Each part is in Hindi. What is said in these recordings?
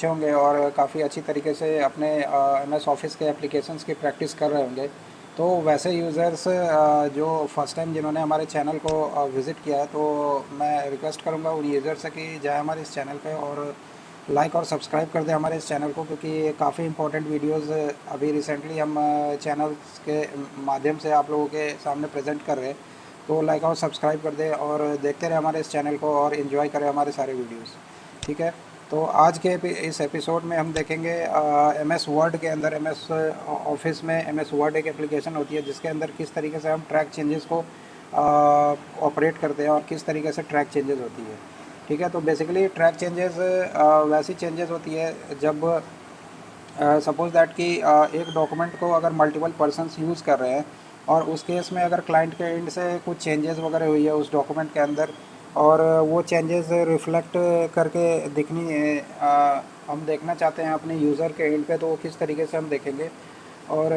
अच्छे होंगे और काफ़ी अच्छी तरीके से अपने एम एस ऑफिस के एप्लीकेशंस की प्रैक्टिस कर रहे होंगे। तो वैसे यूज़र्स जो फर्स्ट टाइम जिन्होंने हमारे चैनल को विज़िट किया है, तो मैं रिक्वेस्ट करूँगा उन यूज़र से कि जाए हमारे इस चैनल पे और लाइक और सब्सक्राइब कर दें हमारे इस चैनल को, क्योंकि काफ़ी इंपॉर्टेंट वीडियोस अभी रिसेंटली हम चैनल्स के माध्यम से आप लोगों के सामने प्रेजेंट कर रहे हैं। तो लाइक और सब्सक्राइब कर दें और देखते रहें हमारे इस चैनल को और इन्जॉय करें हमारे सारे वीडियोस। ठीक है। तो आज के इस एपिसोड में हम देखेंगे एम एस वर्ड के अंदर, एम एस ऑफिस में एम एस वर्ड एक एप्लीकेशन होती है जिसके अंदर किस तरीके से हम ट्रैक चेंजेस को ऑपरेट करते हैं और किस तरीके से ट्रैक चेंजेस होती है। ठीक है। तो बेसिकली ट्रैक चेंजेस वैसी चेंजेस होती है जब सपोज़ दैट कि एक डॉक्यूमेंट को अगर मल्टीपल पर्सन्स यूज़ कर रहे हैं और उस केस में अगर क्लाइंट के एंड से कुछ चेंजेस वगैरह हुई है उस डॉक्यूमेंट के अंदर और वो चेंजेस रिफ्लेक्ट करके दिखनी है, हम देखना चाहते हैं अपने यूज़र के एंड पे, तो वो किस तरीके से हम देखेंगे और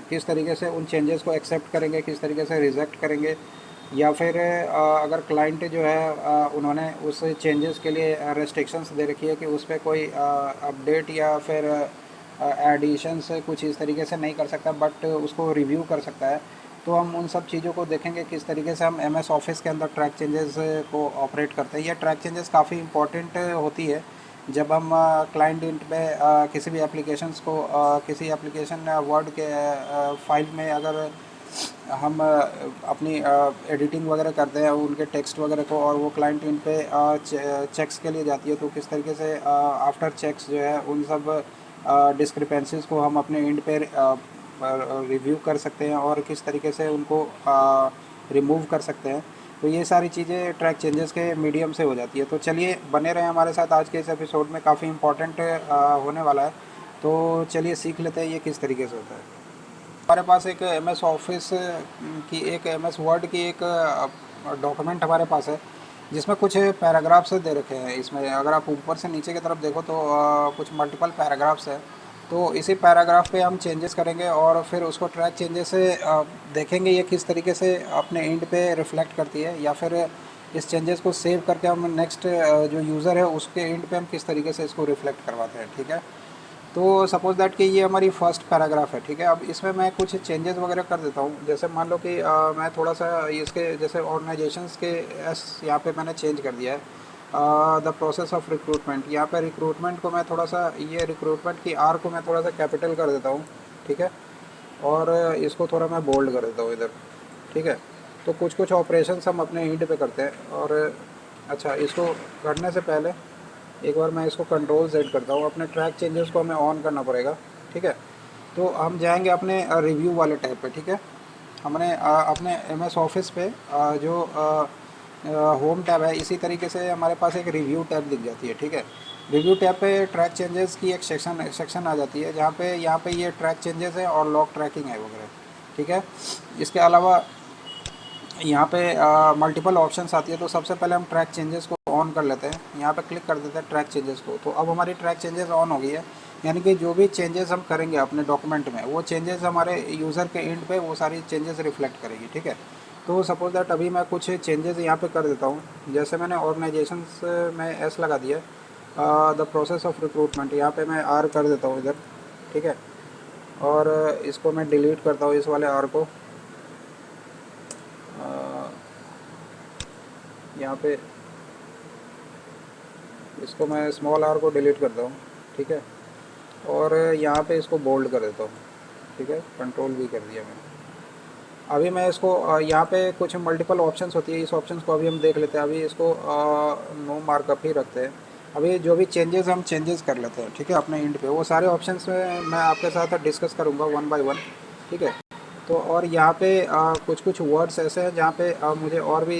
किस तरीके से उन चेंजेस को एक्सेप्ट करेंगे, किस तरीके से रिजेक्ट करेंगे, या फिर अगर क्लाइंट जो है उन्होंने उस चेंजेस के लिए रेस्ट्रिक्शंस दे रखी है कि उस पर कोई अपडेट या फिर एडिशंस कुछ इस तरीके से नहीं कर सकता बट उसको रिव्यू कर सकता है। तो हम उन सब चीज़ों को देखेंगे किस तरीके से हम एम एस ऑफिस के अंदर ट्रैक चेंजेस को ऑपरेट करते हैं। ये ट्रैक चेंजेस काफ़ी इंपॉर्टेंट होती है जब हम क्लाइंट इंट पे किसी भी एप्लीकेशंस को किसी एप्लीकेशन वर्ड के फाइल में अगर हम अपनी एडिटिंग वगैरह करते हैं उनके टेक्स्ट वगैरह को और वो क्लाइंट इन पे चेक्स के लिए जाती है, तो किस तरीके से आफ्टर चेक्स जो है उन सब डिस्क्रिपेंसीज को हम अपने इंड पे रिव्यू कर सकते हैं और किस तरीके से उनको रिमूव कर सकते हैं। तो ये सारी चीज़ें ट्रैक चेंजेस के मीडियम से हो जाती है। तो चलिए बने रहें हमारे साथ, आज के इस एपिसोड में काफ़ी इंपॉर्टेंट होने वाला है। तो चलिए सीख लेते हैं ये किस तरीके से होता है। हमारे पास एक एम एस ऑफिस की एक एम एस वर्ड की एक डॉक्यूमेंट हमारे पास है जिसमें कुछ पैराग्राफ्स दे रखे हैं। इसमें अगर आप ऊपर से नीचे की तरफ देखो तो कुछ मल्टीपल पैराग्राफ्स है। तो इसी पैराग्राफ पे हम चेंजेस करेंगे और फिर उसको ट्रैक चेंजेस से देखेंगे ये किस तरीके से अपने एंड पे रिफ्लेक्ट करती है, या फिर इस चेंजेस को सेव करके हम नेक्स्ट जो यूज़र है उसके एंड पे हम किस तरीके से इसको रिफ्लेक्ट करवाते हैं। ठीक है। तो सपोज़ दैट कि ये हमारी फर्स्ट पैराग्राफ है। ठीक है। अब इसमें मैं कुछ चेंजेस वगैरह कर देता हूँ। जैसे मान लो कि मैं थोड़ा सा इसके जैसे ऑर्गेनाइजेशंस के एस यहाँ पे मैंने चेंज कर दिया है। द प्रोसेस ऑफ रिक्रूटमेंट, यहाँ पे रिक्रूटमेंट को मैं थोड़ा सा, ये रिक्रूटमेंट की आर को मैं थोड़ा सा कैपिटल कर देता हूँ। ठीक है। और इसको थोड़ा मैं बोल्ड कर देता हूँ इधर। ठीक है। तो कुछ कुछ ऑपरेशंस हम अपने ईंट पे करते हैं। और अच्छा, इसको करने से पहले एक बार मैं इसको कंट्रोल सेट करता हूँ। अपने ट्रैक चेंजेस को हमें ऑन करना पड़ेगा। ठीक है। तो हम जाएंगे अपने रिव्यू वाले टैब पे। ठीक है। हमने अपने एम एस ऑफिस पे जो होम टैब है, इसी तरीके से हमारे पास एक रिव्यू टैब दिख जाती है। ठीक है। रिव्यू टैब पे ट्रैक चेंजेस की एक सेक्शन आ जाती है जहाँ पे यहाँ पे ये ट्रैक चेंजेस है और लॉग ट्रैकिंग है वगैरह। ठीक है। इसके अलावा यहाँ पे मल्टीपल ऑप्शंस आती है। तो सबसे पहले हम ट्रैक चेंजेस को ऑन कर लेते हैं, यहाँ पे क्लिक कर देते हैं ट्रैक चेंजेस को। तो अब हमारी ट्रैक चेंजेस ऑन हो गई है, यानी कि जो भी चेंजेस हम करेंगे अपने डॉक्यूमेंट में वो चेंजेस हमारे यूज़र के एंड पे वो सारी चेंजेस रिफ्लेक्ट करेगी। ठीक है। तो सपोज दैट अभी मैं कुछ चेंजेस यहाँ पे कर देता हूँ। जैसे मैंने ऑर्गेनाइजेशंस में एस लगा दिया, द प्रोसेस ऑफ रिक्रूटमेंट यहाँ पे मैं आर कर देता हूँ इधर। ठीक है। और इसको मैं डिलीट करता हूँ, इस वाले आर को। यहाँ पे इसको मैं स्मॉल आर को डिलीट करता हूँ। ठीक है। और यहाँ पे इसको बोल्ड कर देता हूँ। ठीक है। कंट्रोल भी कर दिया मैंने। अभी मैं इसको यहाँ पे कुछ मल्टीपल ऑप्शंस होती है, इस ऑप्शंस को अभी हम देख लेते हैं। अभी इसको नो मार्कअप ही रखते हैं। अभी जो भी चेंजेस हम चेंजेस कर लेते हैं। ठीक है। अपने इंड पे वो सारे ऑप्शंस में मैं आपके साथ डिस्कस करूँगा वन बाय वन। ठीक है। तो और यहाँ पे कुछ कुछ वर्ड्स ऐसे हैं जहाँ पे मुझे और भी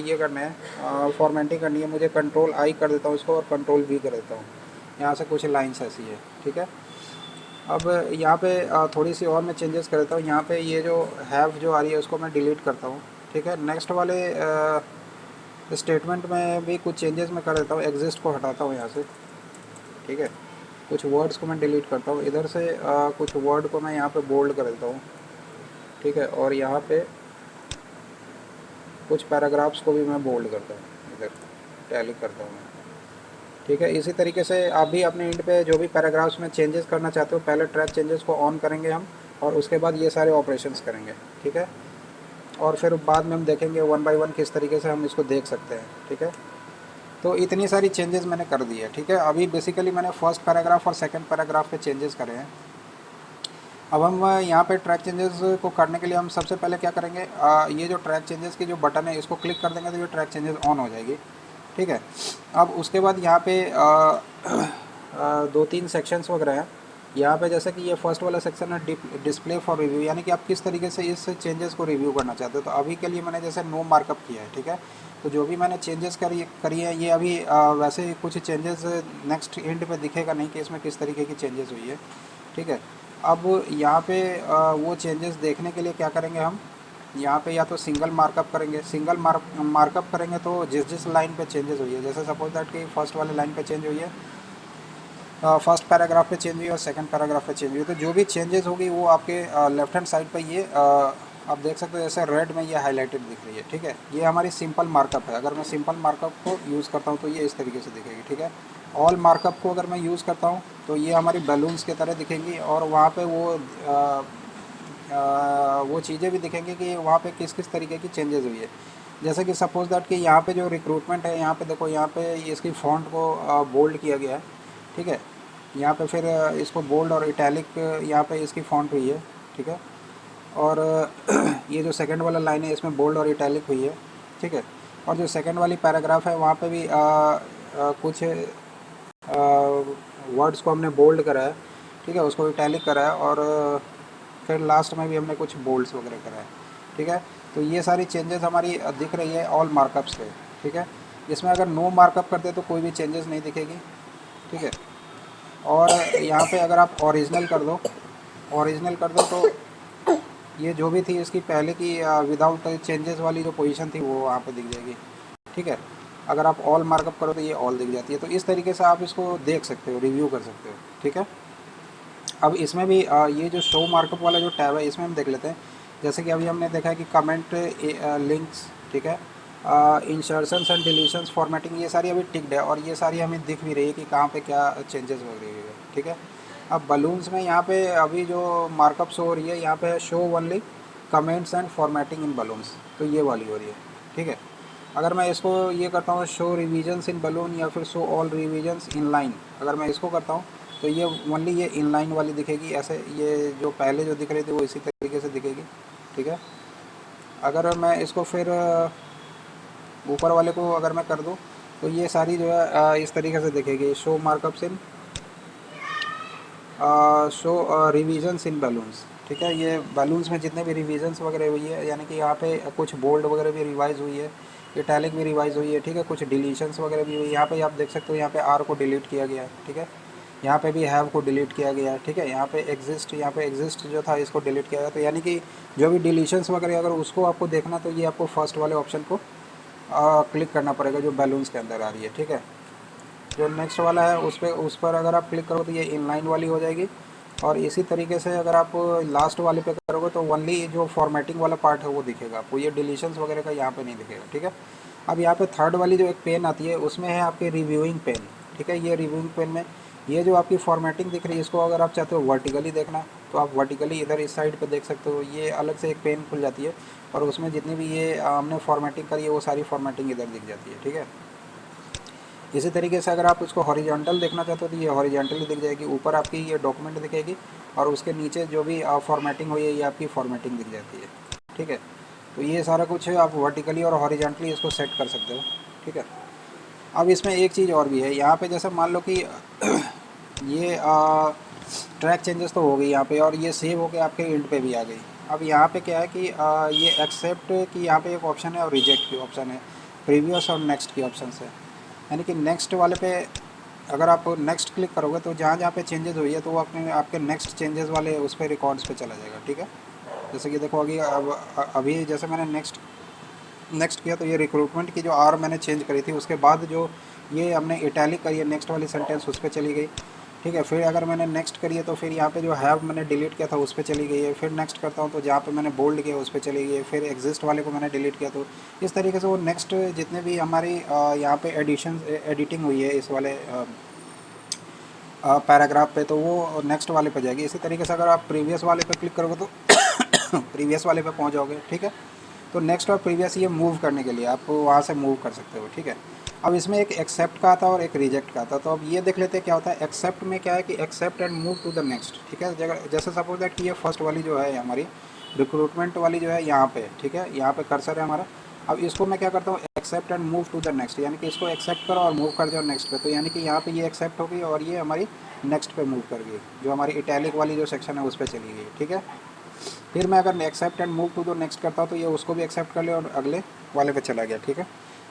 ये करने हैं, फॉर्मेटिंग करनी है। मुझे कंट्रोल आई कर देता हूँ इसको और कंट्रोल वी कर देता हूँ। यहाँ से कुछ लाइन्स ऐसी है। ठीक है। अब यहाँ पे थोड़ी सी और मैं चेंजेस कर देता हूँ। यहाँ पे ये जो हैव जो आ रही है उसको मैं डिलीट करता हूँ। ठीक है। नेक्स्ट वाले स्टेटमेंट में भी कुछ चेंजेस मैं कर देता हूँ। एग्जिस्ट को हटाता हूँ यहाँ से। ठीक है। कुछ वर्ड्स को मैं डिलीट करता हूँ इधर से, कुछ वर्ड को मैं यहाँ पे बोल्ड कर देता हूँ। ठीक है। और यहाँ पे कुछ पैराग्राफ्स को भी मैं बोल्ड करता हूँ, इधर टैली करता हूँ मैं। ठीक है। इसी तरीके से आप भी अपने एंड पे जो भी पैराग्राफ्स में चेंजेस करना चाहते हो, पहले ट्रैक चेंजेस को ऑन करेंगे हम, और उसके बाद ये सारे ऑपरेशंस करेंगे, ठीक है। और फिर बाद में हम देखेंगे वन बाय वन किस तरीके से हम इसको देख सकते हैं, ठीक है। तो इतनी सारी चेंजेस मैंने कर दी है, ठीक है। अभी बेसिकली मैंने फर्स्ट पैराग्राफ और सेकंड पैराग्राफ पे चेंजेस करे हैं। अब हम यहाँ पे ट्रैक चेंजेस को करने के लिए हम सबसे पहले क्या करेंगे, ये जो ट्रैक चेंजेस की जो बटन है इसको क्लिक कर देंगे तो ये ट्रैक चेंजेस ऑन हो जाएगी, ठीक है। अब उसके बाद यहाँ पे दो तीन सेक्शंस वगैरह हैं। यहाँ पे जैसे कि ये फर्स्ट वाला सेक्शन है डिस्प्ले फॉर रिव्यू, यानी कि आप किस तरीके से इस चेंजेस को रिव्यू करना चाहते हो। तो अभी के लिए मैंने जैसे नो मार्कअप किया है, ठीक है। तो जो भी मैंने चेंजेस करी है ये अभी वैसे कुछ चेंजेस नेक्स्ट एंड पे दिखेगा नहीं कि इसमें किस तरीके की चेंजेस हुई है, ठीक है। अब यहाँ पे वो चेंजेस देखने के लिए क्या करेंगे हम, यहाँ पे या तो सिंगल मार्कअप करेंगे, सिंगल मार्कअप करेंगे तो जिस जिस लाइन पे चेंजेस हुई है, जैसे सपोज दैट कि फर्स्ट वाले लाइन पे चेंज हुई है, फर्स्ट पैराग्राफ पे चेंज हुई और सेकंड पैराग्राफ पे चेंज हुई, तो जो भी चेंजेस होगी वो आपके लेफ्ट हैंड साइड पे ये आप देख सकते हो जैसे रेड में ये हाईलाइटेड दिख रही है, ठीक है। ये हमारी सिंपल मार्कअप है। अगर मैं सिंपल मार्कअप को यूज़ करता हूँ तो ये इस तरीके से दिखेगी, ठीक है। ऑल मार्कअप को अगर मैं यूज़ करता हूँ तो ये हमारी बैलून्स की तरह दिखेंगी, और वहाँ पे वो चीज़ें भी दिखेंगी कि वहाँ पे किस किस तरीके की चेंजेस हुई है। जैसे कि सपोज दैट कि यहाँ पे जो रिक्रूटमेंट है, यहाँ पे देखो, यहाँ पे इसकी फ़ॉन्ट को बोल्ड किया गया है, ठीक है। यहाँ पे फिर इसको बोल्ड और इटैलिक यहाँ पे इसकी फ़ॉन्ट हुई है, ठीक है। और ये जो सेकंड वाला लाइन है इसमें बोल्ड और इटैलिक हुई है, ठीक है। और जो सेकंड वाली पैराग्राफ है वहाँ पे भी कुछ वर्ड्स को हमने बोल्ड करा है, ठीक है, उसको इटैलिक करा है, और फिर लास्ट में भी हमने कुछ बोल्ड्स वगैरह करा है, ठीक है। तो ये सारी चेंजेस हमारी दिख रही है ऑल मार्कअप्स पे, ठीक है। इसमें अगर नो मार्कअप करते तो कोई भी चेंजेस नहीं दिखेगी, ठीक है। और यहाँ पे अगर आप ओरिजिनल कर दो, ओरिजिनल कर दो तो ये जो भी थी इसकी पहले की विदाउट चेंजेस वाली जो पोजीशन थी वो वहाँ पे दिख जाएगी, ठीक है। अगर आप ऑल मार्कअप करो तो ये ऑल दिख जाती है। तो इस तरीके से आप इसको देख सकते हो, रिव्यू कर सकते हो, ठीक है। अब इसमें भी ये जो शो मार्कअप वाला जो टैब है इसमें हम देख लेते हैं। जैसे कि अभी हमने देखा है कि कमेंट, लिंक्स, ठीक है, इंसर्शंस एंड डिलीशंस, फॉर्मेटिंग, ये सारी अभी टिक्ड है, और ये सारी हमें दिख भी रही है कि कहाँ पे क्या चेंजेस हो रही है, ठीक है। अब बलून्स में यहाँ पे अभी जो मार्कअप शो हो रही है, यहाँ पे है show only comments and formatting in balloons, तो ये वाली हो रही है, ठीक है। अगर मैं इसको ये करता हूँ शो रिविजन्स इन बलून या फिर show all revisions in line, अगर मैं इसको करता हूँ तो ये ओनली ये इन लाइन वाली दिखेगी। ऐसे ये जो पहले जो दिख रही थी वो इसी तरीके से दिखेगी, ठीक है। अगर मैं इसको फिर ऊपर वाले को अगर मैं कर दूँ तो ये सारी जो है इस तरीके से दिखेगी, शो मार्कअप्स इन, शो रिविजन्स इन बैलून्स, ठीक है। ये बैलून्स में जितने भी रिविजन्स वगैरह हुई है, यानी कि यहाँ पे कुछ बोल्ड वगैरह भी रिवाइज हुई है, इटैलिक भी रिवाइज हुई है, ठीक है। कुछ डिलीशंस वगैरह भी हुई है। यहाँ पे आप देख सकते हो, यहाँ पे आर को डिलीट किया गया है, ठीक है। यहाँ पे भी हैव को डिलीट किया गया है, ठीक है। यहाँ पे एग्जिस्ट जो था इसको डिलीट किया गया। तो यानी कि जो भी डिलीशंस वगैरह अगर उसको आपको देखना तो ये आपको फर्स्ट वाले ऑप्शन को क्लिक करना पड़ेगा जो बैलून्स के अंदर आ रही है, ठीक है। जो नेक्स्ट वाला है उस पर अगर आप क्लिक करो तो ये इनलाइन वाली हो जाएगी। और इसी तरीके से अगर आप लास्ट वाले पे करोगे तो ओनली जो फॉर्मेटिंग वाला पार्ट है वो दिखेगा आपको, ये डिलीशंस वगैरह का यहाँ पे नहीं दिखेगा, ठीक है। अब यहाँ पे थर्ड वाली जो एक पेन आती है उसमें है आपके रिव्यूइंग पेन, ठीक है। ये रिव्यूइंग पेन में ये जो आपकी फॉर्मेटिंग दिख रही है, इसको अगर आप चाहते हो वर्टिकली देखना तो आप वर्टिकली इधर इस साइड पे देख सकते हो। ये अलग से एक पेन खुल जाती है और उसमें जितनी भी ये हमने फॉर्मेटिंग करी है वो सारी फॉर्मेटिंग इधर दिख जाती है, ठीक है। इसी तरीके से अगर आप इसको हॉरिजॉन्टल देखना चाहते हो तो ये हॉरिजॉन्टली दिख जाएगी, ऊपर आपकी ये डॉक्यूमेंट दिखेगी और उसके नीचे जो भी फॉर्मेटिंग हुई है ये आपकी फॉर्मेटिंग दिख जाती है, ठीक है। तो ये सारा कुछ आप वर्टिकली और हॉरिजॉन्टली इसको सेट कर सकते हो, ठीक है। अब इसमें एक चीज़ और भी है, यहाँ पे जैसे मान लो कि ये ट्रैक चेंजेस तो हो गई यहाँ पे और ये सेव होकर आपके एंड पे भी आ गई। अब यहाँ पे क्या है कि ये एक्सेप्ट की यहाँ पे एक ऑप्शन है और रिजेक्ट की ऑप्शन है, प्रीवियस और नेक्स्ट की ऑप्शन है। यानी कि नेक्स्ट वाले पे अगर आप नेक्स्ट क्लिक करोगे तो जहाँ जहाँ पे चेंजेस हुई है तो वो अपने आपके नेक्स्ट चेंजेस वाले उस पर रिकॉर्ड्स पे चला जाएगा, ठीक है। जैसे कि देखो अभी जैसे मैंने नेक्स्ट किया तो ये रिक्रूटमेंट की जो आर मैंने चेंज करी थी उसके बाद जो ये हमने इटैलिक करी है नेक्स्ट वाली सेंटेंस उस पर चली गई। ठीक है। फिर अगर मैंने नेक्स्ट करी है तो फिर यहाँ पे जो हैव मैंने डिलीट किया था उस पर चली गई है। फिर नेक्स्ट करता हूँ तो जहाँ पे मैंने बोल्ड किया उस पर चली गई है। फिर एग्जिस्ट वाले को मैंने डिलीट किया तो इस तरीके से वो नेक्स्ट जितने भी हमारी यहाँ पे एडिटिंग हुई है इस वाले पैराग्राफ पे, तो वो नेक्स्ट वाले पे जाएगी। इसी तरीके से अगर आप प्रीवियस वाले पे क्लिक करोगे तो प्रीवियस वाले पे पहुंच जाओगे। ठीक है। तो नेक्स्ट और प्रीवियस ये मूव करने के लिए आप वहाँ से मूव कर सकते हो। ठीक है। अब इसमें एक एक्सेप्ट का आता है और एक रिजेक्ट का आता है। तो अब ये देख लेते हैं क्या होता है। एक्सेप्ट में क्या है कि accept and move to the next. ठीक है। जैसे सपोज दैट कि ये फर्स्ट वाली जो है हमारी रिक्रूटमेंट वाली जो है यहाँ पे, ठीक है, यहाँ पे कर्सर है हमारा। अब इसको मैं क्या करता हूँ, accept and move to the next, यानी कि इसको एक्सेप्ट करो और मूव कर जाओ नेक्स्ट पे। तो यानी कि यहाँ पे ये एक्सेप्ट होगी और ये हमारी नेक्स्ट पे मूव कर गई, जो हमारी इटैलिक वाली जो सेक्शन है उस पर चली गई। ठीक है। फिर मैं अगर accept and move to the next करता हूँ तो ये उसको भी एक्सेप्ट कर ले और अगले वाले पे चला गया। ठीक है।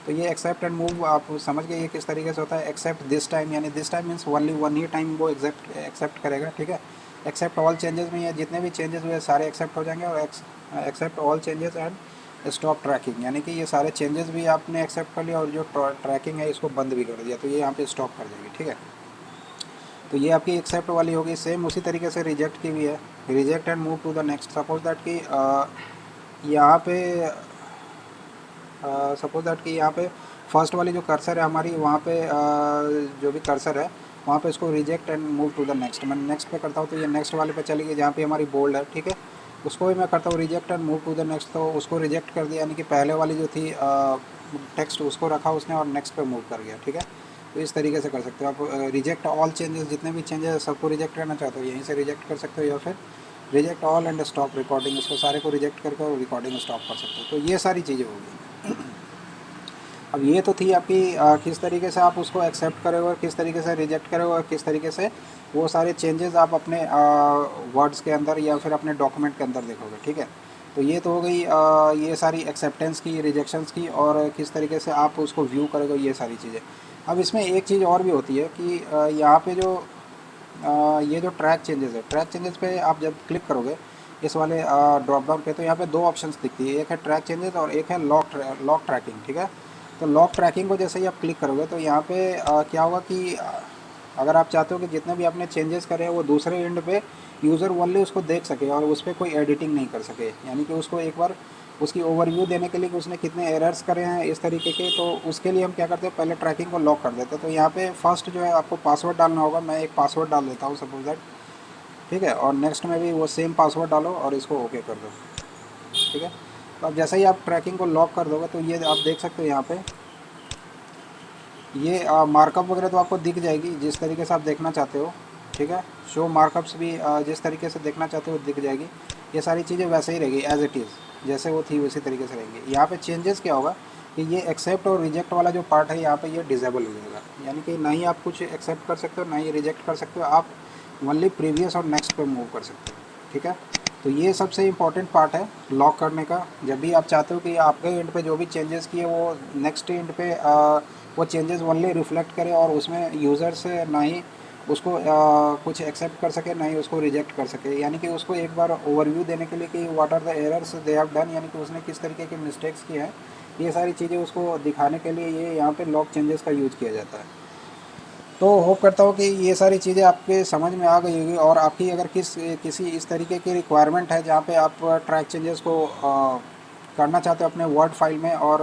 तो ये एक्सेप्ट एंड मूव आप समझ गए ये किस तरीके से होता है। एक्सेप्ट दिस टाइम, यानी this time means only one he time वो एक्सेप्ट करेगा। ठीक है। एक्सेप्ट ऑल चेंजेस में ये जितने भी चेंजेस हुए सारे एक्सेप्ट हो जाएंगे। और accept all changes and stop tracking, यानी कि ये सारे चेंजेस भी आपने एक्सेप्ट कर लिया और जो ट्रैकिंग है इसको बंद भी कर दिया, तो ये यहाँ पे स्टॉप कर देगी। ठीक है। तो ये आपकी एक्सेप्ट वाली होगी। सेम उसी तरीके से रिजेक्ट की भी है, reject and move to the next. Suppose that कि यहाँ पे सपोज दैट कि यहाँ पे फर्स्ट वाली जो कर्सर है हमारी, वहाँ पे जो भी कर्सर है वहाँ पे इसको reject and move to the next. मैं नेक्स्ट पे करता हूँ तो ये नेक्स्ट वाले पे चली गई जहाँ पे हमारी बोल्ड है। ठीक है। उसको भी मैं करता हूँ reject and move to the next, तो उसको रिजेक्ट कर दिया, यानी कि पहले वाली जो थी टेक्स्ट उसको रखा उसने और नेक्स्ट पे मूव कर गया। ठीक है। तो इस तरीके से कर सकते हो आप। रिजेक्ट ऑल चेंजेस, जितने भी चेंजेस सबको रिजेक्ट करना चाहते हो यहीं से रिजेक्ट कर सकते हो, या फिर reject all and stop recording, इसको सारे को रिजेक्ट करके रिकॉर्डिंग स्टॉप कर सकते हो। तो ये सारी चीज़ें होगी। अब ये तो थी आपकी किस तरीके से आप उसको एक्सेप्ट करोगे और किस तरीके से रिजेक्ट करोगे और किस तरीके से वो सारे चेंजेस आप अपने वर्ड्स के अंदर या फिर अपने डॉक्यूमेंट के अंदर देखोगे। ठीक है। तो ये तो हो गई ये सारी एक्सेप्टेंस की, रिजेक्शंस की, और किस तरीके से आप उसको व्यू करोगे, ये सारी चीज़ें। अब इसमें एक चीज़ और भी होती है कि यहाँ पे जो ये जो ट्रैक चेंजेस है, ट्रैक चेंजेस पे आप जब क्लिक करोगे इस वाले ड्रॉप डाउन पे, तो यहाँ पे दो ऑप्शंस दिखती है, एक है ट्रैक चेंजेस और एक है लॉक ट्रैकिंग। ठीक है। तो लॉक ट्रैकिंग को जैसे ही आप क्लिक करोगे तो यहाँ पे क्या होगा कि अगर आप चाहते हो कि जितने भी आपने चेंजेस करे हैं वो दूसरे एंड पे यूज़र ओनली उसको देख सके और उस पर कोई एडिटिंग नहीं कर सके, यानी कि उसको एक बार उसकी ओवरव्यू देने के लिए कि उसने कितने एरर्स करे हैं इस तरीके के, तो उसके लिए हम क्या करते हैं, पहले ट्रैकिंग को लॉक कर देते हैं। तो यहाँ पे फर्स्ट जो है आपको पासवर्ड डालना होगा। मैं एक पासवर्ड डाल देता हूँ सपोज दैट। ठीक है। और नेक्स्ट में भी वो सेम पासवर्ड डालो और इसको ओके कर दो। ठीक है। तो अब जैसे ही आप ट्रैकिंग को लॉक कर दोगे तो ये आप देख सकते हो यहाँ पे ये मार्कअप वगैरह तो आपको दिख जाएगी जिस तरीके से आप देखना चाहते हो। ठीक है। शो मार्कअप्स भी जिस तरीके से देखना चाहते हो दिख जाएगी। ये सारी चीज़ें वैसे ही रहेगी एज इट इज़, जैसे वो थी उसी तरीके से रहेंगी। यहाँ पे चेंजेस क्या होगा कि ये एक्सेप्ट और रिजेक्ट वाला जो पार्ट है यहाँ पे ये डिसेबल हो जाएगा, यानी कि ना ही आप कुछ एक्सेप्ट कर सकते हो ना ही रिजेक्ट कर सकते हो, आप ओनली प्रीवियस और नेक्स्ट पे मूव कर सकते हो। ठीक है। तो ये सबसे इम्पॉर्टेंट पार्ट है लॉक करने का। जब भी आप चाहते हो कि आपके एंड पे जो भी चेंजेस किए वो नेक्स्ट एंड पे वो चेंजेस ओनली रिफ्लेक्ट करे और उसमें यूज़र्स ना ही उसको कुछ एक्सेप्ट कर सके ना ही उसको रिजेक्ट कर सके, यानी कि उसको एक बार ओवरव्यू देने के लिए कि what are the errors they have done, यानी कि उसने किस तरीके के मिस्टेक्स किए हैं, ये सारी चीज़ें उसको दिखाने के लिए ये यहाँ पे लॉक चेंजेस का यूज़ किया जाता है। तो होप करता हूँ कि ये सारी चीज़ें आपके समझ में आ गई होगी, और आपकी अगर किसी इस तरीके की रिक्वायरमेंट है जहाँ पे आप ट्रैक चेंजेस को करना चाहते हो अपने वर्ड फाइल में और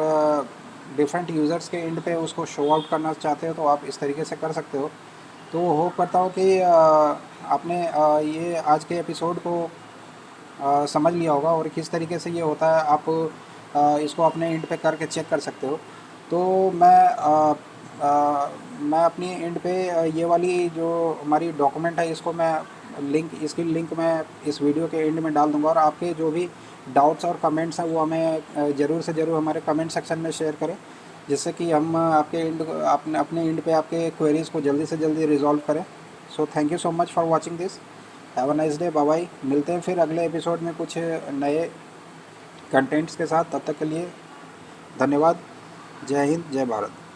डिफरेंट यूज़र्स के एंड पे उसको शो आउट करना चाहते हो, तो आप इस तरीके से कर सकते हो। तो होप करता हूँ कि आपने ये आज के एपिसोड को समझ लिया होगा और किस तरीके से ये होता है, आप इसको अपने एंड पे करके चेक कर सकते हो। तो मैं अपनी एंड पे ये वाली जो हमारी डॉक्यूमेंट है इसको मैं इसकी लिंक मैं इस वीडियो के एंड में डाल दूंगा, और आपके जो भी डाउट्स और कमेंट्स हैं वो हमें ज़रूर से ज़रूर हमारे कमेंट सेक्शन में शेयर करें, जिससे कि हम आपके एंड अपने एंड पे आपके क्वेरीज़ को जल्दी से जल्दी रिजॉल्व करें। So thank you so much for watching this. Have a nice day. Bye bye. मिलते हैं फिर अगले एपिसोड में कुछ नए कंटेंट्स के साथ। तब तक के लिए धन्यवाद। जय हिंद, जय भारत।